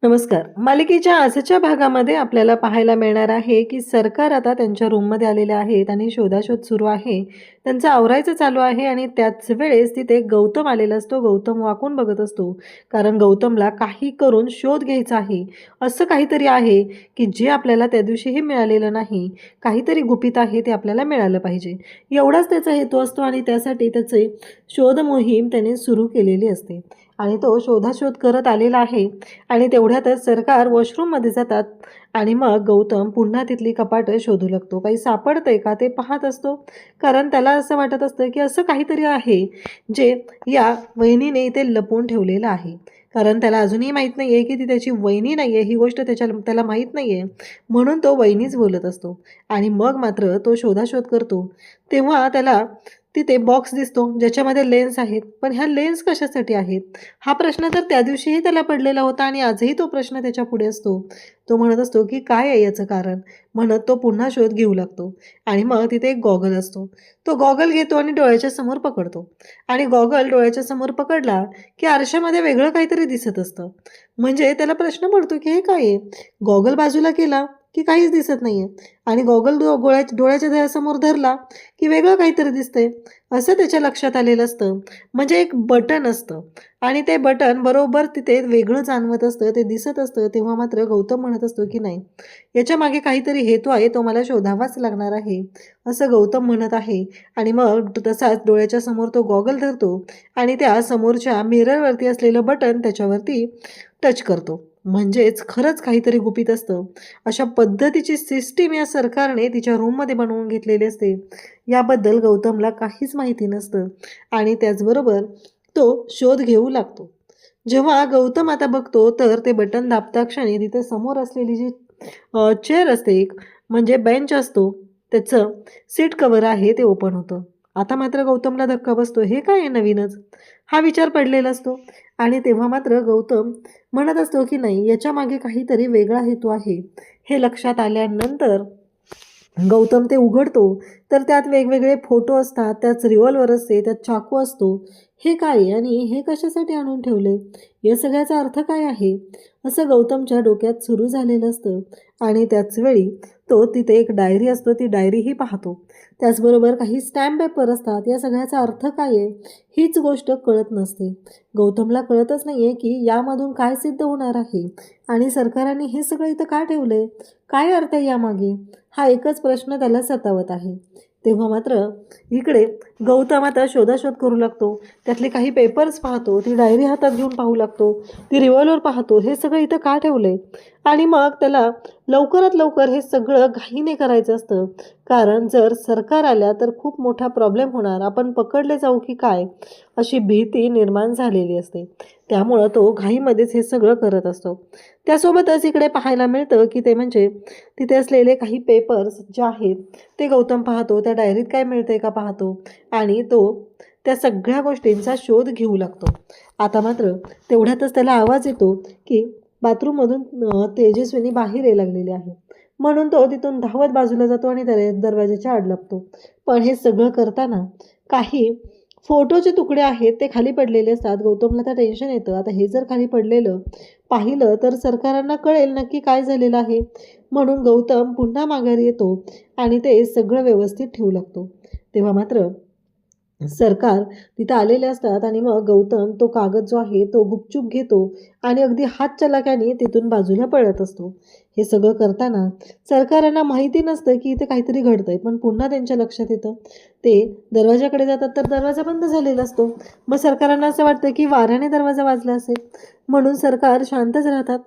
नमस्कार. मालिकेच्या आजच्या भागामध्ये आपल्याला पाहायला मिळणार आहे, की सरकार आता त्यांच्या रूममध्ये आलेले आहेत आणि शोधाशोध सुरू आहे. त्यांचं आवरायचं चालू आहे आणि त्याच वेळेस तिथे गौतम आलेला असतो. गौतम वाकून बघत असतो. कारण गौतमला काही करून शोध घ्यायचा आहे. असं काहीतरी आहे, की जे आपल्याला त्या दिवशीही मिळालेलं नाही. काहीतरी गुपित आहे ते आपल्याला मिळालं पाहिजे. एवढाच त्याचा हेतू असतो आणि त्यासाठी त्याचे शोध मोहीम त्याने सुरू केलेली असते. आणि तो शोधाशोध करत आलेला आहे आणि तेवढ्यातच सरकार वॉशरूममध्ये जातात आणि मग गौतम पुन्हा तिथली कपाटं शोधू लागतो. काही सापडतंय का ते पाहत असतो. कारण त्याला असं वाटत असतं की असं काहीतरी आहे जे या वहिनीने इथे लपवून ठेवलेलं आहे. कारण त्याला अजूनही माहीत नाही आहे की ती त्याची वहिनी नाही आहे, ही गोष्ट त्याला माहीत नाही आहे. म्हणून तो वहिनीच बोलत असतो आणि मग मात्र तो शोधाशोध करतो. तेव्हा त्याला तिथे बॉक्स दिसतो ज्याच्यामध्ये लेन्स आहेत. पण ह्या लेन्स कशासाठी आहेत? हा प्रश्न तर त्या दिवशीही त्याला पडलेला होता आणि आजही तो प्रश्न त्याच्यापुढे असतो. तो म्हणत असतो की काय आहे याचं कारण? म्हणत तो पुन्हा शोध घेऊ लागतो आणि मग तिथे एक गॉगल असतो. तो गॉगल घेतो आणि डोळ्याच्या समोर पकडतो आणि गॉगल डोळ्याच्या समोर पकडला की आरशामध्ये वेगळं काहीतरी दिसत असतं. म्हणजे त्याला प्रश्न पडतो की हे काय आहे? गॉगल बाजूला केला की काहीच दिसत नाहीये आणि गॉगल डोळ्याच्या समोर धरला की वेगळं काहीतरी दिसतंय. असं त्याच्या लक्षात आलेलं असतं. म्हणजे एक बटन असतं आणि ते बटन बरोबर तिथे वेगळं जाणवत असतं, ते दिसत असतं. तेव्हा मात्र गौतम म्हणत असतो की नाही, याच्यामागे काहीतरी हेतू आहे, तो मला शोधावाच लागणार आहे, असं गौतम म्हणत आहे. आणि मग तसाच डोळ्याच्या समोर तो गॉगल धरतो आणि त्या समोरच्या मिररवरती असलेलं बटन त्याच्यावरती टच करतो. म्हणजेच खरंच काहीतरी गुपित असतं. अशा पद्धतीची सिस्टीम या सरकारने तिच्या रूममध्ये बनवून घेतलेली असते. याबद्दल गौतमला काहीच माहिती नसतं आणि त्याचबरोबर तो शोध घेऊ लागतो. जेव्हा गौतम आता बघतो तर ते बटन दाबता क्षणी तिथे समोर असलेली जी चेअर असते एक म्हणजे बेंच असतो, त्याचं सीट कव्हर आहे ते ओपन होतं. आता मात्र गौतमला धक्का बसतो. हे काय आहे नवीनच? हा विचार पडलेला असतो आणि तेव्हा मात्र गौतम म्हणत असतो की नाही, याच्यामागे काहीतरी वेगळा हेतू आहे. हे लक्षात आल्यानंतर गौतम ते उघडतो तर त्यात वेगवेगळे फोटो असतात, त्यात रिव्हॉल्वर असते, त्यात चाकू असतो. हे काय आहे आणि हे कशासाठी आणून ठेवले? या सगळ्याचा अर्थ काय आहे? असं गौतमच्या डोक्यात सुरू झालेलं असतं आणि त्याच वेळी तो तिथे एक डायरी असतो, ती डायरीही पाहतो. त्याचबरोबर काही स्टॅम्प पेपर असतात. या सगळ्याचा अर्थ काय आहे? हीच गोष्ट कळत नसते. गौतमला कळतच नाही आहे की यामधून काय सिद्ध होणार आहे आणि सरकारने हे सगळं इथं का ठेवलंय? काय अर्थ आहे यामागे? हा एकच प्रश्न त्याला सतावत आहे. तेव्हा मात्र इकडे गौतम आता शोधाशोध करू लागतो. त्यातले काही पेपर्स पाहतो, ती डायरी हातात घेऊन पाहू लागतो, ती रिव्हॉल्वर पाहतो. हे सगळं इथं का ठेवलंय? आणि मग त्याला लवकरात लवकर हे सगळं घाईने करायचं असतं. कारण जर सरकार आल्या तर खूप मोठा प्रॉब्लेम होणार. आपण पकडले जाऊ की काय? अशी भीती निर्माण झालेली असते. त्यामुळं तो घाईमध्येच हे सगळं करत असतो. त्यासोबतच इकडे पाहायला मिळतं की ते म्हणजे तिथे असलेले काही पेपर्स जे आहेत ते गौतम पाहतो. त्या डायरीत काय मिळतंय का पाहतो आणि तो त्या सगळ्या गोष्टींचा शोध घेऊ लागतो. आता मात्र तेवढ्यातच त्याला आवाज येतो की बाथरूममधून तेजस्विनी बाहेर यायला लागलेली आहे. म्हणून तो तिथून धावत बाजूला जातो आणि दरवाजाच्या आड लपतो. पण हे सगळं करताना काही फोटोचे तुकडे आहेत ते खाली पडलेले असतात. गौतमला तर टेन्शन येतं. आता हे जर खाली पडलेलं पाहिलं तर सरकारांना कळेल नक्की काय झालेलं आहे. म्हणून गौतम पुन्हा माघारी येतो आणि ते सगळं व्यवस्थित ठेवू लागतो. तेव्हा मात्र सरकार तिथं आलेले असतात आणि मग गौतम तो कागद जो आहे तो गुपचूप घेतो आणि अगदी हातचलाख्याने तिथून बाजूला पळत असतो. हे सगळं करताना सरकारांना माहिती नसतं की इथे काहीतरी घडतंय. पण पुन्हा त्यांच्या लक्षात येतं. ते दरवाजाकडे जातात तर दरवाजा बंद झालेला असतो. मग सरकारांना असं वाटतं की वाऱ्याने दरवाजा वाजला असेल. म्हणून सरकार शांतच राहतात.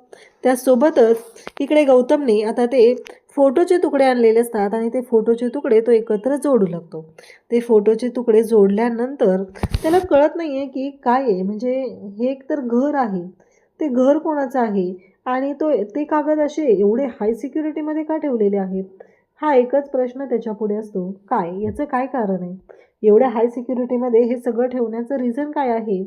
त्यासोबतच इकडे गौतमने आता ते फोटोचे तुकडे आणलेले असतात आणि ते फोटोचे तुकडे तो एकत्र जोडू लागतो. ते फोटोचे तुकडे जोडल्यानंतर त्याला कळत नाही आहे की काय आहे. म्हणजे हे एक तर घर आहे. ते घर कोणाचं आहे आणि ते कागद असे एवढे हाय सिक्युरिटीमध्ये का ठेवलेले आहेत? हा एकच प्रश्न त्याच्यापुढे असतो. काय याचं काय कारण आहे? एवढ्या हाय सिक्युरिटीमध्ये हे सगळं ठेवण्याचं रिझन काय आहे?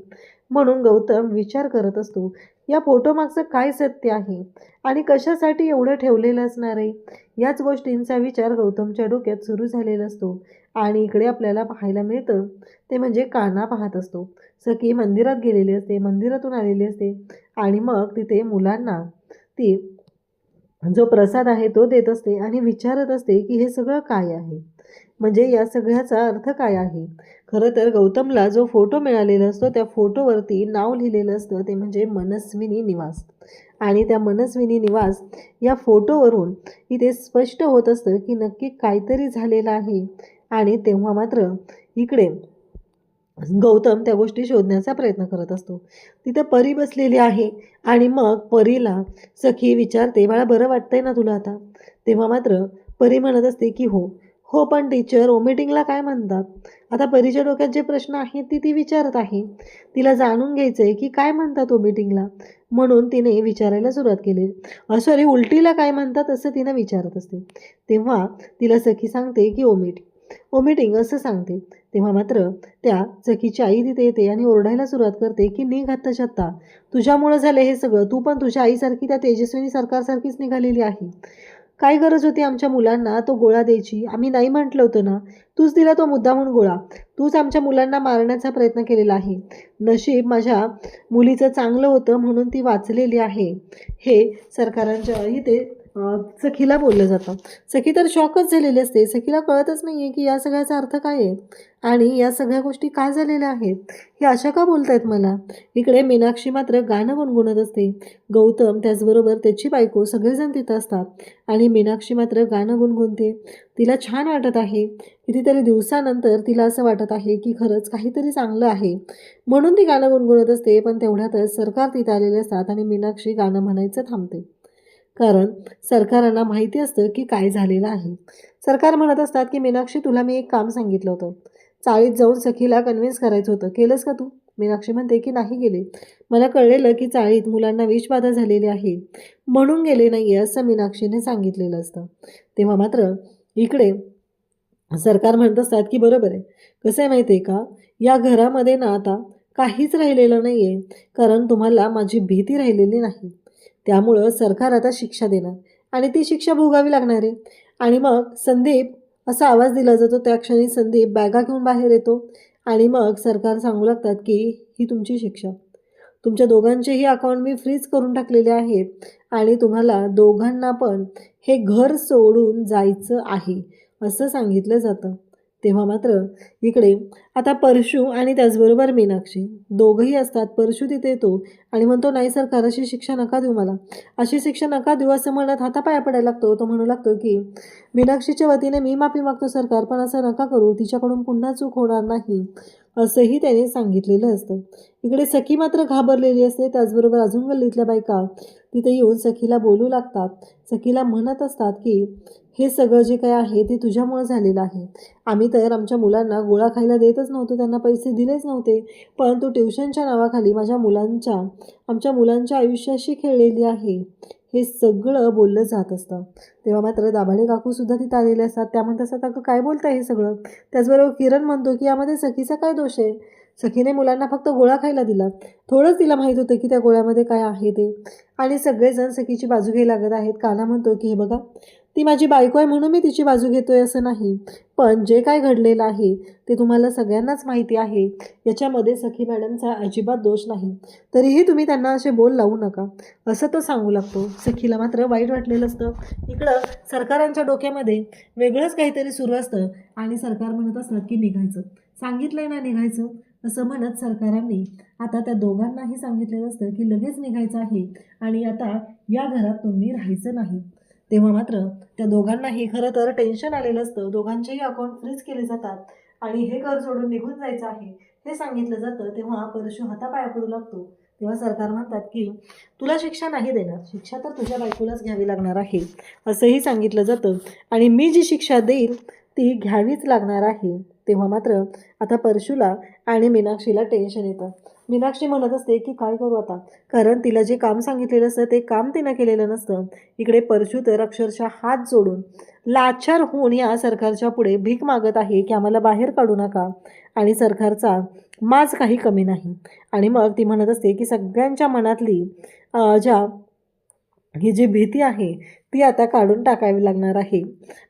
म्हणून गौतम विचार करत असतो. या फोटोमागचं काय सत्य आहे आणि कशासाठी एवढं ठेवलेलं असणार आहे? याच गोष्टींचा विचार गौतमच्या डोक्यात सुरू झालेला असतो. आणि इकडे आपल्याला पाहायला मिळतं ते म्हणजे कान्हा पाहत असतो. सखी मंदिरात गेलेली असते, मंदिरातून आलेली असते आणि मग तिथे मुलांना ती जो प्रसाद आहे तो देत असते आणि विचारत असते की हे सगळं काय आहे, म्हणजे या सगळ्याचा अर्थ काय आहे. खरं तर गौतमला जो फोटो मिळालेला असतो त्या फोटोवरती नाव लिहिलेलं असतं, ते म्हणजे मनस्विनी निवास. आणि त्या मनस्विनी निवास या फोटोवरून इथे स्पष्ट होत असतं की नक्की काहीतरी झालेलं आहे. आणि तेव्हा मात्र इकडे गौतम त्या गोष्टी शोधण्याचा प्रयत्न करत असतो. तिथं परी बसलेली आहे आणि मग परीला सखी विचारते, बाळा बरं वाटतंय ना तुला आता? तेव्हा मात्र परी म्हणत असते की हो. हो पण टीचर, ओमिटिंगला काय म्हणतात? आता परीच्या डोक्यात जे प्रश्न आहेत ती विचारत आहे. तिला जाणून घ्यायचं आहे की काय म्हणतात ओमिटिंगला, म्हणून तिने विचारायला सुरुवात केली. सॉरी, उलटीला काय म्हणतात असं तिनं विचारत असते. तेव्हा तिला सखी सांगते की ओमिटिंग असं सांगते. तेव्हा मात्र त्या सखीची आई तिथे येते आणि ओरडायला सुरुवात करते की निघ आत्ताच्या आत्ता, तुझ्यामुळं झालं हे सगळं. तू पण तुझ्या आईसारखी त्या तेजस्विनी सरकारसारखीच निघालेली आहे. काय गरज होती आमच्या मुलांना तो गोळा द्यायची? आम्ही नाही म्हटलं होतं ना? तूच दिला तो मुद्दामून गोळा. तूच आमच्या मुलांना मारण्याचा प्रयत्न केलेला आहे. नशीब माझ्या मुलीचं चांगलं होतं म्हणून ती वाचलेली आहे. हे सरकारांच्या इथे सखीला बोललं जातं. सखी तर शॉकच झालेली असते. सखीला कळतच नाही आहे की या सगळ्याचा अर्थ काय आहे आणि या सगळ्या गोष्टी का झालेल्या आहेत, हे अशा का बोलतायत मला. इकडे मीनाक्षी मात्र गाणं गुणगुणत असते. गौतम त्याचबरोबर त्याची बायको सगळेजण तिथं असतात आणि मीनाक्षी मात्र गाणं गुणगुणते. तिला छान वाटत आहे. कितीतरी दिवसानंतर तिला असं वाटत आहे की खरंच काहीतरी चांगलं आहे, म्हणून ती गाणं गुणगुणत असते. पण तेवढ्यातच सरकार तिथं आलेले असतात आणि मीनाक्षी गाणं म्हणायचं थांबते. कारण सरकारांना माहिती असतं की काय झालेलं आहे. सरकार म्हणत असतात की मीनाक्षी, तुला मी एक काम सांगितलं होतं. चाळीत जाऊन सखीला कन्व्हिन्स करायचं होतं. केलंस का तू? मीनाक्षी म्हणते की नाही गेले. मला कळलेलं की चाळीत मुलांना विषबाधा झालेली आहे, म्हणून गेले नाही आहे असं मीनाक्षीने सांगितलेलं असतं. तेव्हा मात्र इकडे सरकार म्हणत असतात की बरोबर आहे. कसं आहे माहिती आहे का, या घरामध्ये ना आता काहीच राहिलेलं नाही आहे, कारण तुम्हाला माझी भीती राहिलेली नाही. त्यामुळं सरकार आता शिक्षा देणार आणि ती शिक्षा भोगावी लागणार आहे. आणि मग संदीप असा आवाज दिला जातो. त्या क्षणी संदीप बॅगा घेऊन बाहेर येतो आणि मग सरकार सांगू लागतात की ही तुमची शिक्षा. तुमच्या दोघांचेही अकाउंट मी फ्रीज करून टाकलेले आहेत आणि तुम्हाला दोघांना पण हे घर सोडून जायचं आहे असं सांगितलं जातं. तेव्हा मात्र इकडे आता परशू आणि त्याचबरोबर मीनाक्षी दोघंही असतात. परशू तिथे येतो आणि म्हणतो, नाही सरकार, अशी शिक्षा नका देऊ मला, अशी शिक्षा नका देऊ असं म्हणत हातापाया पडायला लागतो. तो म्हणू लागतो की मीनाक्षीच्या वतीने मी माफी मागतो सरकार, पण असं नका करू, तिच्याकडून पुन्हा चूक होणार नाही असंही त्याने सांगितलेलं असतं. इकडे सखी मात्र घाबरलेली असते. त्याचबरोबर अजून गल्लीतल्या बायका तिथे येऊन सखीला बोलू लागतात. सखीला म्हणत असतात की हे सगळं जे काय आहे ते तुझ्यामुळं झालेलं आहे. आम्ही तर आमच्या मुलांना गोळा खायला देतच नव्हतो, त्यांना पैसे दिलेच नव्हते, पण तू ट्युशनच्या नावाखाली आमच्या मुलांच्या आयुष्याशी खेळलेली आहे, हे सगळं बोललं जात असतं. तेव्हा मात्र दाभाडे काकूसुद्धा तिथं आलेले असतात. त्या म्हणत असतात, अगं काय बोलताय हे सगळं? त्याचबरोबर किरण म्हणतो की यामध्ये सखीचा काय दोष आहे? सखीने मुलांना फक्त गोळा खायला दिला. थोडंच तिला माहीत होतं की त्या गोळ्यामध्ये काय आहे ते. आणि सगळेजण सखीची बाजू घ्यायला लागत आहेत. काना म्हणतो की हे बघा, ती माझी बायको आहे म्हणून मी तिची बाजू घेतोय असं नाही, पण जे काय घडलेलं आहे ते तुम्हाला सगळ्यांनाच माहिती आहे. याच्यामध्ये सखी मॅडमचा अजिबात दोष नाही, तरीही तुम्ही त्यांना असे बोल लावू नका असं तो सांगू लागतो. सखीला मात्र वाईट वाटलेलं असतं. इकडं सरकारांच्या डोक्यामध्ये वेगळंच काहीतरी सुरू असतं आणि सरकार म्हणत असतात की निघायचं, सांगितलंय ना निघायचं असं म्हणत सरकारांनी आता त्या दोघांनाही सांगितलेलं असतं की लगेच निघायचं आहे आणि आता या घरात तुम्ही राहायचं नाही. तेव्हा मात्र त्या दोघांनाही खरं तर टेन्शन आलेलं असतं. दोघांचेही अकाउंट फ्रीज केले जातात आणि हे घर सोडून निघून जायचं आहे हे सांगितलं जातं. तेव्हा परशू हातापाया पडू लागतो. तेव्हा सरकार म्हणतात की तुला शिक्षा नाही देणार, शिक्षा तर तुझ्या बायकोलाच घ्यावी लागणार आहे असंही सांगितलं जातं आणि मी जी शिक्षा देईल ती घ्यावीच लागणार आहे. तेव्हा मात्र आता परशूला आणि मीनाक्षीला टेन्शन येतं. मीनाक्षी म्हणत असते की काय करू आता, कारण तिला जे काम सांगितलेलं असतं ते काम तिनं केलेलं नसतं. इकडे परशू तर अक्षरशः हात जोडून लाचार होऊन या सरकारच्या पुढे भीक मागत आहे की आम्हाला बाहेर काढू नका आणि सरकारचा माज काही कमी नाही. आणि मग ती म्हणत असते की सगळ्यांच्या मनातली ही जी भीती आहे ती आता काढून टाकावी लागणार आहे.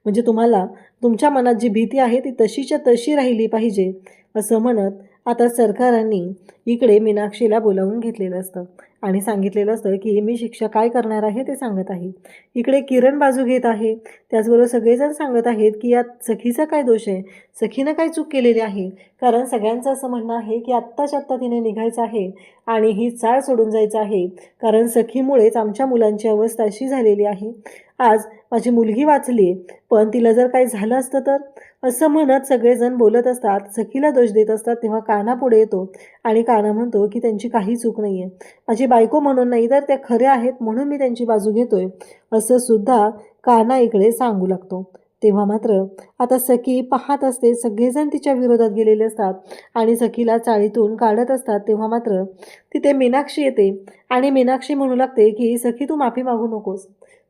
म्हणजे तुम्हाला तुमच्या मनात जी भीती आहे ती तशीच्या तशी राहिली पाहिजे असं म्हणत आता सरकारांनी इकडे मीनाक्षीला बोलावून घेतलेलं असतं आणि सांगितलेलं असतं की मी शिक्षा काय करणार आहे ते सांगत आहे. इकडे किरण बाजू घेत आहे. त्याचबरोबर सगळेजण सांगत आहेत की यात सखीचा काय दोष आहे, सखीनं काय चूक केलेली आहे. कारण सगळ्यांचं असं म्हणणं आहे की आत्ताच्या आत्ता तिने निघायचं आहे आणि ही चाळ सोडून जायचं आहे. कारण सखीमुळेच आमच्या मुलांची अवस्था अशी झालेली आहे. आज माझी मुलगी वाचली पण तिला जर काही झालं असतं तर, असं म्हणत सगळेजण बोलत असतात, सखीला दोष देत असतात. तेव्हा कान्हा पुढे येतो आणि कान्हा म्हणतो की त्यांची काही चूक नाही आहे, माझी बायको म्हणून नाही तर त्या खऱ्या आहेत म्हणून मी त्यांची बाजू घेतोय, असं सुद्धा कान्हा इकडे सांगू लागतो. तेव्हा मात्र आता सखी पाहत असते, सगळेजण तिच्या विरोधात गेलेले असतात आणि सखीला चाळीतून काढत असतात. तेव्हा मात्र तिथे मीनाक्षी येते आणि मीनाक्षी म्हणू लागते की सखी तू माफी मागू नकोस.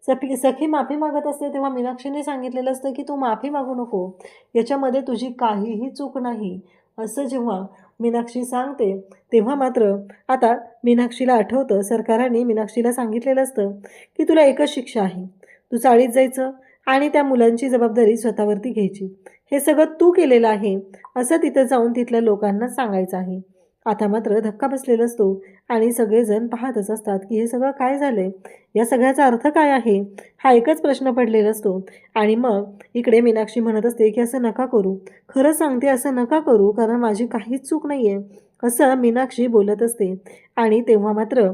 सखी माफी मागत असते तेव्हा मीनाक्षीने सांगितलेलं असतं की तू माफी मागू नको, याच्यामध्ये तुझी काहीही चूक नाही, असं जेव्हा मीनाक्षी सांगते तेव्हा मात्र आता मीनाक्षीला आठवतं सरकाराने मीनाक्षीला सांगितलेलं असतं की तुला एकच शिक्षा आहे, तू चाळीत जायचं आणि त्या मुलांची जबाबदारी स्वतःवरती घ्यायची. हे सगळं तू केलेलं आहे असं तिथं जाऊन तिथल्या लोकांना सांगायचं आहे. आता मात्र धक्का बसलेला असतो आणि सगळेजण पाहतच असतात की हे सगळं काय झालंय, या सगळ्याचा अर्थ काय आहे, हा एकच प्रश्न पडलेला असतो. आणि मग इकडे मीनाक्षी म्हणत असते की असं नका करू, खरं सांगते असं नका करू, कारण माझी काहीच चूक नाही आहे, असं मीनाक्षी बोलत असते. आणि तेव्हा मात्र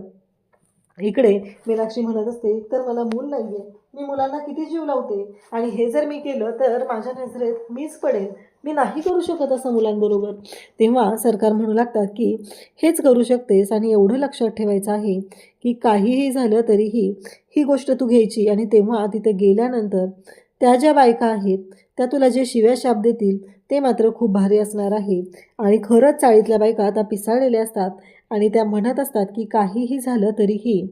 इकडे मीनाक्षी म्हणत असते तर मला मूल नाही आहे, मी मुलांना किती जीव लावते आणि हे जर मी केलं तर माझ्या नजरेत मीच पडेल, मी नाही करू शकत असं मुलांबरोबर. तेव्हा सरकार म्हणू लागतात की हेच करू शकतेस आणि एवढं लक्षात ठेवायचं आहे की काहीही झालं तरीही ही गोष्ट तू घ्यायची. आणि तेव्हा तिथे गेल्यानंतर त्या ज्या बायका आहेत त्या तुला जे शिव्या शाप देतील ते मात्र खूप भारी असणार आहे. आणि खरंच चाळीतल्या बायका आता पिसाळलेल्या असतात आणि त्या म्हणत असतात की काहीही झालं तरीही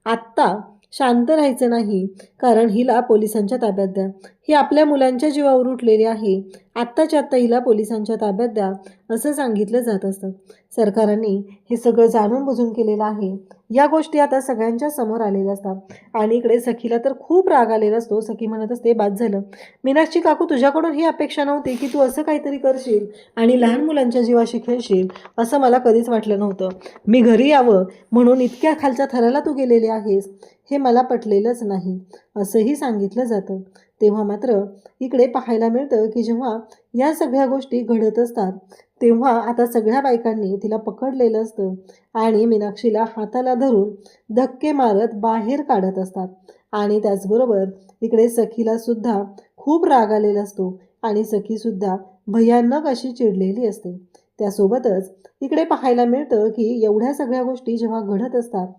आत्ता शांत राहायचं नाही, कारण हिला पोलिसांच्या ताब्यात द्या, ही आपल्या मुलांच्या जीवावर उठलेली आहे, आत्ताच्या आत्ता हिला पोलिसांच्या ताब्यात द्या, असं सांगितलं जात असतं. सरकारांनी हे सगळं जाणून बुजून केलेलं आहे. या गोष्टी आता सगळ्यांच्या समोर आलेल्या असतात आणि इकडे सखीला तर खूप राग आलेला असतो. सखी म्हणत असते बाद झालं, मीनाक्षी काकू तुझ्याकडून ही अपेक्षा नव्हती की तू असं काहीतरी करशील आणि लहान मुलांच्या जीवाशी खेळशील, असं मला कधीच वाटलं नव्हतं. मी घरी यावं म्हणून इतक्या खालच्या थराला तू गेलेली आहेस, हे मला पटलेलंच नाही, असंही सांगितलं जातं. तेव्हा मात्र इकडे पाहायला मिळतं की जेव्हा या सगळ्या गोष्टी घडत असतात तेव्हा आता सगळ्या बायकांनी तिला पकडलेलं असतं आणि मीनाक्षीला हाताला धरून धक्के मारत बाहेर काढत असतात. आणि त्याचबरोबर इकडे सखीला सुद्धा खूप राग आलेला असतो आणि सखीसुद्धा भयानक अशी चिडलेली असते. त्यासोबतच इकडे पाहायला मिळतं की एवढ्या सगळ्या गोष्टी जेव्हा घडत असतात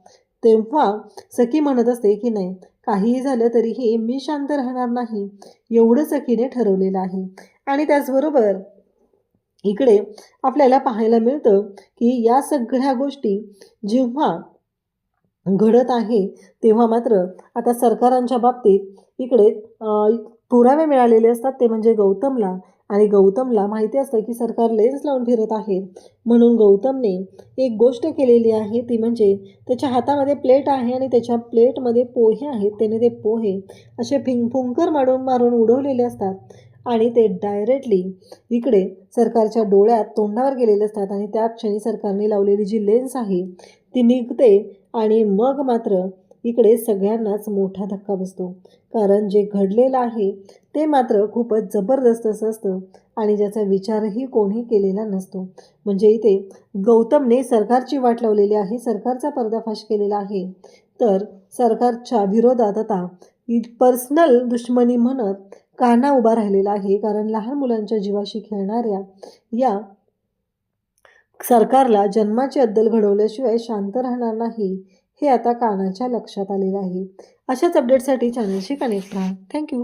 तेव्हा सखी म्हणत असते की नाही, काहीही झालं तरीही मी शांत राहणार नाही, एवढं सखीने ठरवलेलं आहे. आणि त्याचबरोबर इकडे आपल्याला पाहायला मिळतं की या सगळ्या गोष्टी जेव्हा घडत आहे तेव्हा मात्र आता सरकारांच्या बाबतीत इकडे पुरावे मिळालेले असतात, ते म्हणजे गौतमला. आणि गौतमला माहिती असतं की सरकार लेन्स लावून फिरत आहे, म्हणून गौतमने एक गोष्ट केलेली आहे, ती म्हणजे त्याच्या हातामध्ये प्लेट आहे आणि त्याच्या प्लेटमध्ये पोहे आहेत. त्याने ते पोहे असे फुंकर मारून मारून उडवलेले असतात आणि ते डायरेक्टली इकडे सरकारच्या डोळ्यात तोंडावर गेलेले असतात. आणि त्या क्षणी सरकारने लावलेली जी लेन्स आहे ती निघते आणि मग मात्र इकडे सगळ्यांनाच मोठा धक्का बसतो, कारण जे घडलेलं आहे ते मात्र खूपच जबरदस्त असं असतं आणि ज्याचा विचारही कोणी केलेला नसतो. म्हणजे इथे गौतमने सरकारची वाट लावलेली आहे, सरकारचा पर्दाफाश केलेला आहे. तर सरकारच्या विरोधात आता पर्सनल दुश्मनी म्हणत कान्हा उभा राहिलेला आहे, कारण लहान मुलांच्या जीवाशी खेळणाऱ्या या सरकारला जन्माची अद्दल घडवल्याशिवाय शांत राहणार नाही, हे आता कान्हाच्या लक्षात आलेलं आहे. अशाच अपडेटसाठी चॅनलशी कनेक्ट राहा. थँक्यू.